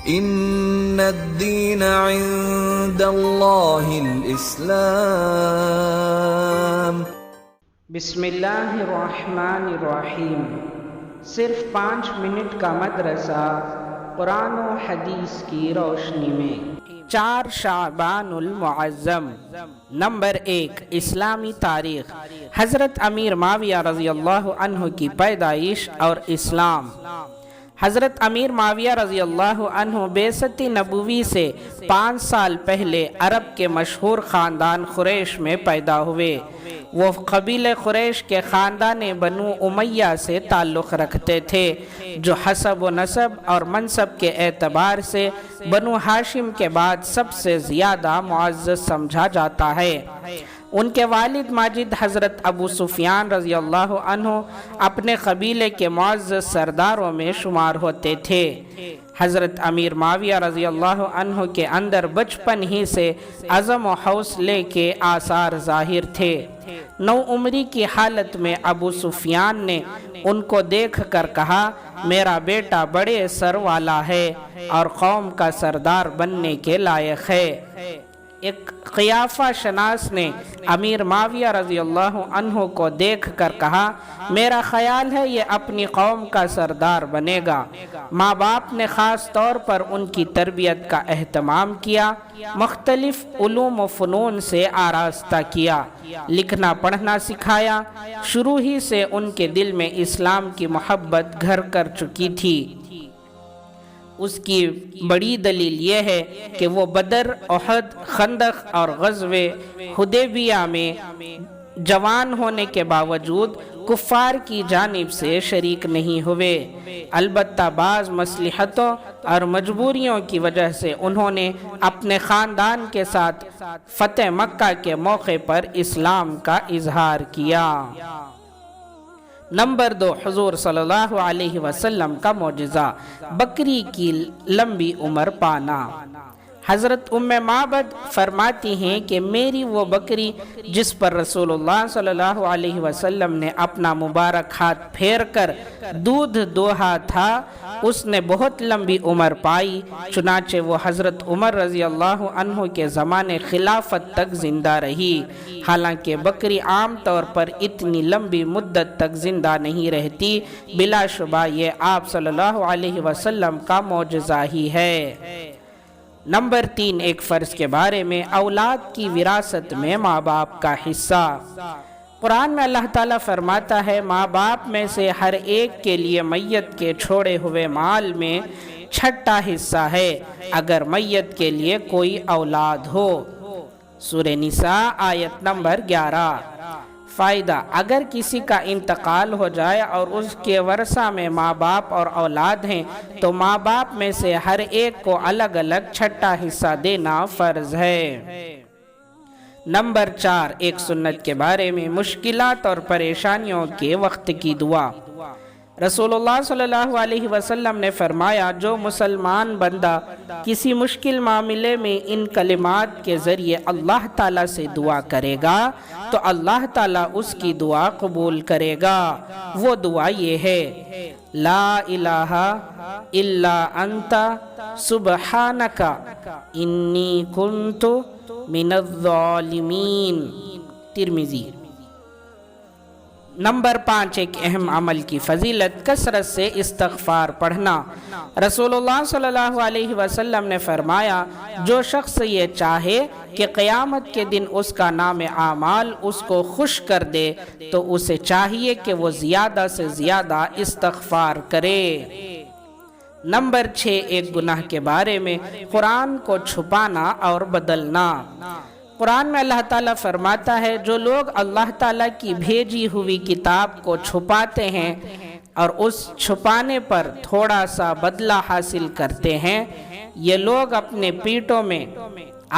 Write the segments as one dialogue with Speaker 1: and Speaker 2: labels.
Speaker 1: ان الدین عند اللہ الاسلام۔
Speaker 2: بسم اللہ الرحمن الرحیم۔ صرف 5 منٹ کا مدرسہ قرآن و حدیث کی روشنی میں۔ 4 شعبان المعظم۔ نمبر 1، اسلامی تاریخ۔ حضرت امیر معاویہ رضی اللہ عنہ کی پیدائش اور اسلام۔ حضرت امیر معاویہ رضی اللہ عنہ بعثت نبوی سے 5 سال پہلے عرب کے مشہور خاندان قریش میں پیدا ہوئے۔ وہ قبیلہ قریش کے خاندان بنو امیہ سے تعلق رکھتے تھے، جو حسب و نسب اور منصب کے اعتبار سے بنو ہاشم کے بعد سب سے زیادہ معزز سمجھا جاتا ہے۔ ان کے والد ماجد حضرت ابو سفیان رضی اللہ عنہ اپنے قبیلے کے معزز سرداروں میں شمار ہوتے تھے۔ حضرت امیر معاویہ رضی اللہ عنہ کے اندر بچپن ہی سے عزم و حوصلے کے آثار ظاہر تھے۔ نوعمری کی حالت میں ابو سفیان نے ان کو دیکھ کر کہا، میرا بیٹا بڑے سر والا ہے اور قوم کا سردار بننے کے لائق ہے۔ ایک قیافہ شناس نے امیر معاویہ رضی اللہ عنہ کو دیکھ کر کہا، میرا خیال ہے یہ اپنی قوم کا سردار بنے گا۔ ماں باپ نے خاص طور پر ان کی تربیت کا اہتمام کیا، مختلف علوم و فنون سے آراستہ کیا، لکھنا پڑھنا سکھایا۔ شروع ہی سے ان کے دل میں اسلام کی محبت گھر کر چکی تھی۔ اس کی بڑی دلیل یہ ہے کہ وہ بدر، احد، خندق اور غزوہ حدیبیہ میں جوان ہونے کے باوجود کفار کی جانب سے شریک نہیں ہوئے۔ البتہ بعض مصلحتوں اور مجبوریوں کی وجہ سے انہوں نے اپنے خاندان کے ساتھ فتح مکہ کے موقع پر اسلام کا اظہار کیا۔ نمبر 2، حضور صلی اللہ علیہ وسلم کا معجزہ، بکری کی لمبی عمر پانا۔ حضرت معبد فرماتی ہیں کہ میری وہ بکری جس پر رسول اللہ صلی اللہ علیہ وسلم نے اپنا مبارک ہاتھ پھیر کر دودھ دوہا تھا، اس نے بہت لمبی عمر پائی، چنانچہ وہ حضرت عمر رضی اللہ عنہ کے زمانے خلافت تک زندہ رہی۔ حالانکہ بکری عام طور پر اتنی لمبی مدت تک زندہ نہیں رہتی، بلا شبہ یہ آپ صلی اللہ علیہ وسلم کا معجزہ ہی ہے۔ نمبر 3، ایک فرض کے بارے میں، اولاد کی وراثت میں ماں باپ کا حصہ۔ قرآن میں اللہ تعالیٰ فرماتا ہے، ماں باپ میں سے ہر ایک کے لیے میت کے چھوڑے ہوئے مال میں 6واں حصہ ہے، اگر میت کے لیے کوئی اولاد ہو۔ سورہ نساء آیت نمبر 11۔ فائدہ: اگر کسی کا انتقال ہو جائے اور اس کے ورثہ میں ماں باپ اور اولاد ہیں تو ماں باپ میں سے ہر ایک کو الگ الگ 6واں حصہ دینا فرض ہے۔ نمبر 4، ایک سنت کے بارے میں، مشکلات اور پریشانیوں کے وقت کی دعا۔ رسول اللہ صلی اللہ علیہ وسلم نے فرمایا، جو مسلمان بندہ کسی مشکل معاملے میں ان کلمات کے ذریعے اللہ تعالیٰ سے دعا کرے گا تو اللہ تعالیٰ اس کی دعا قبول کرے گا۔ وہ دعا یہ ہے، لا الہ الا انت سبحانک انی کنت من الظالمین۔ ترمذی۔ نمبر 5، ایک اہم عمل کی فضیلت، کثرت سے استغفار پڑھنا۔ رسول اللہ صلی اللہ علیہ وسلم نے فرمایا، جو شخص یہ چاہے کہ قیامت کے دن اس کا نام اعمال اس کو خوش کر دے تو اسے چاہیے کہ وہ زیادہ سے زیادہ استغفار کرے۔ نمبر 6، ایک گناہ کے بارے میں، قرآن کو چھپانا اور بدلنا۔ قرآن میں اللہ تعالیٰ فرماتا ہے، جو لوگ اللہ تعالیٰ کی بھیجی ہوئی کتاب کو چھپاتے ہیں اور اس چھپانے پر تھوڑا سا بدلہ حاصل کرتے ہیں، یہ لوگ اپنے پیٹوں میں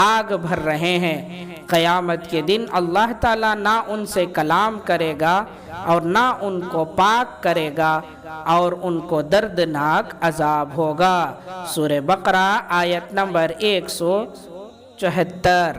Speaker 2: آگ بھر رہے ہیں۔ قیامت کے دن اللہ تعالیٰ نہ ان سے کلام کرے گا اور نہ ان کو پاک کرے گا اور ان کو دردناک عذاب ہوگا۔ سورہ بقرہ آیت نمبر 174۔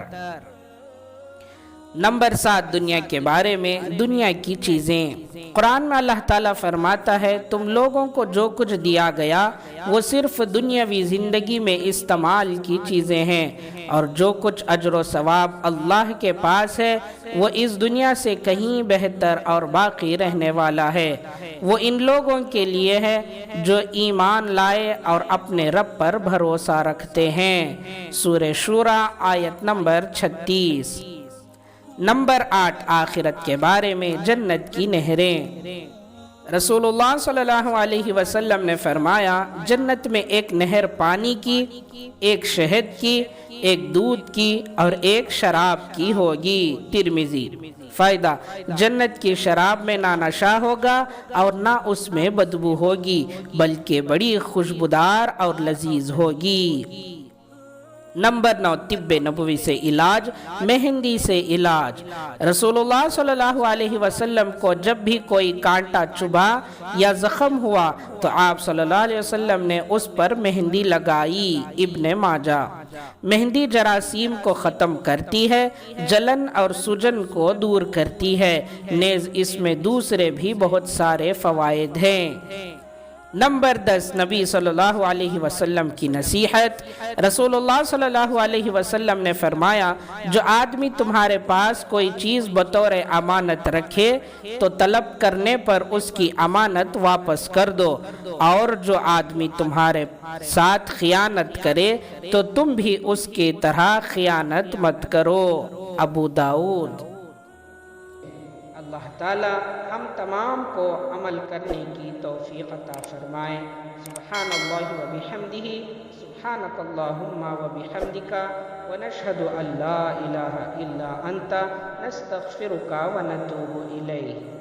Speaker 2: نمبر 7 دنیا کے بارے میں، دنیا کی چیزیں۔ قرآن میں اللہ تعالیٰ فرماتا ہے تم لوگوں کو جو کچھ دیا گیا وہ صرف دنیاوی زندگی میں استعمال کی چیزیں ہیں، اور جو کچھ اجر و ثواب اللہ کے پاس ہے وہ اس دنیا سے کہیں بہتر اور باقی رہنے والا ہے۔ وہ ان لوگوں کے لیے ہے جو ایمان لائے اور اپنے رب پر بھروسہ رکھتے ہیں۔ سورہ شورى آیت نمبر 36۔ نمبر 8 آخرت کے بارے میں، جنت کی نہریں۔ رسول اللہ صلی اللہ علیہ وسلم نے فرمایا جنت میں ایک نہر پانی کی، ایک شہد کی، ایک دودھ کی اور ایک شراب کی ہوگی۔ ترمذی۔ فائدہ: جنت کی شراب میں نہ نشہ ہوگا اور نہ اس میں بدبو ہوگی، بلکہ بڑی خوشبودار اور لذیذ ہوگی۔ نمبر 9 طب نبوی سے علاج، مہندی سے علاج۔ رسول اللہ صلی اللہ علیہ وسلم کو جب بھی کوئی کانٹا چبھا یا زخم ہوا تو آپ صلی اللہ علیہ وسلم نے اس پر مہندی لگائی۔ ابن ماجہ۔ مہندی جراثیم کو ختم کرتی ہے، جلن اور سوجن کو دور کرتی ہے، نیز اس میں دوسرے بھی بہت سارے فوائد ہیں۔ نمبر 10 نبی صلی اللہ علیہ وسلم کی نصیحت۔ رسول اللہ صلی اللہ علیہ وسلم نے فرمایا جو آدمی تمہارے پاس کوئی چیز بطور امانت رکھے تو طلب کرنے پر اس کی امانت واپس کر دو، اور جو آدمی تمہارے ساتھ خیانت کرے تو تم بھی اس کی طرح خیانت مت کرو۔ ابو داؤد۔ اللہ تعالی ہم تمام کو عمل کرنے کی توفیق عطا فرمائے۔ سبحان اللہ و بحمدہ، سبحانک اللہم و بحمدک، ونشہد ان لا الہ الا انت، نستغفرک و نتوب الیک۔